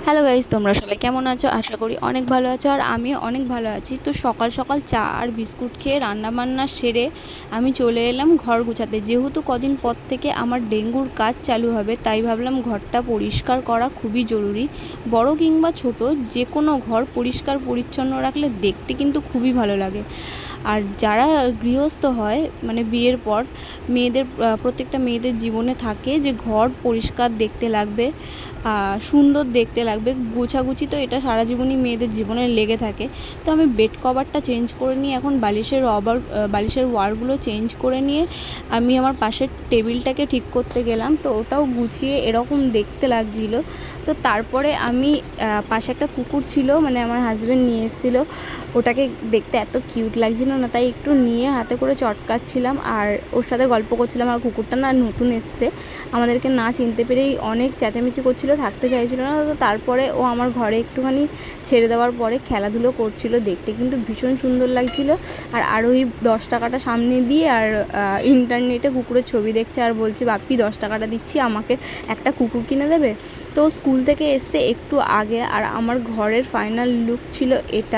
Hello guys, তোমরা সবাই কেমন আছো? আশা করি অনেক ভালো আছো আর আমিও অনেক ভালো আছি। তো সকাল সকাল চা আর বিস্কুট খেয়ে রান্নাবান্না সেরে আমি চলে এলাম ঘর গুছাতে। যেহেতু কদিন পর থেকে আমার ডেঙ্গুর কাজ চালু হবে, তাই ভাবলাম ঘরটা পরিষ্কার করা খুবই জরুরি। বড় কিংবা ছোট, যে কোনো ঘর পরিষ্কার পরিচ্ছন্ন রাখলে দেখতে কিন্তু খুবই ভালো লাগে। আর যারা গৃহস্থ হয়, মানে বিয়ের পর মেয়েদের, প্রত্যেকটা মেয়েদের জীবনে থাকে যে ঘর পরিষ্কার দেখতে লাগবে, সুন্দর দেখতে লাগবে, গোছাগুছি। তো এটা সারা জীবনই মেয়েদের জীবনে লেগে থাকে। তো আমি বেড কভারটা চেঞ্জ করে নিয়ে এখন বালিশের ওয়ারগুলো চেঞ্জ করে নিয়ে আমি আমার পাশের টেবিলটাকে ঠিক করতে গেলাম। তো ওটাও গুছিয়ে এরকম দেখতে লাগছিলো। তো তারপরে আমি পাশে একটা কুকুর ছিল, মানে আমার হাজব্যান্ড নিয়ে এসেছিলো। ওটাকে দেখতে এত কিউট লাগছিল না, তাই একটু নিয়ে হাতে করে চটকাচ্ছিলাম আর ওর সাথে গল্প করছিলাম। আর কুকুরটা না নতুন এসছে, আমাদেরকে না চিনতে পেরেই অনেক চেঁচামেচি করছিল, থাকতে চাইছিল না। তো তারপরে ও আমার ঘরে একটুখানি ছেড়ে দেওয়ার পরে খেলাধুলো করছিল, দেখতে কিন্তু ভীষণ সুন্দর লাগছিল। আর ওই 10 টাকাটা সামনে দিয়ে আর ইন্টারনেটে কুকুরের ছবি দেখছে আর বলছে, বাপ্পি 10 টাকাটা দিচ্ছি, আমাকে একটা কুকুর কিনে দেবে। তো স্কুল থেকে এসছে একটু আগে, আর আমার ঘরের ফাইনাল লুক ছিল এটা।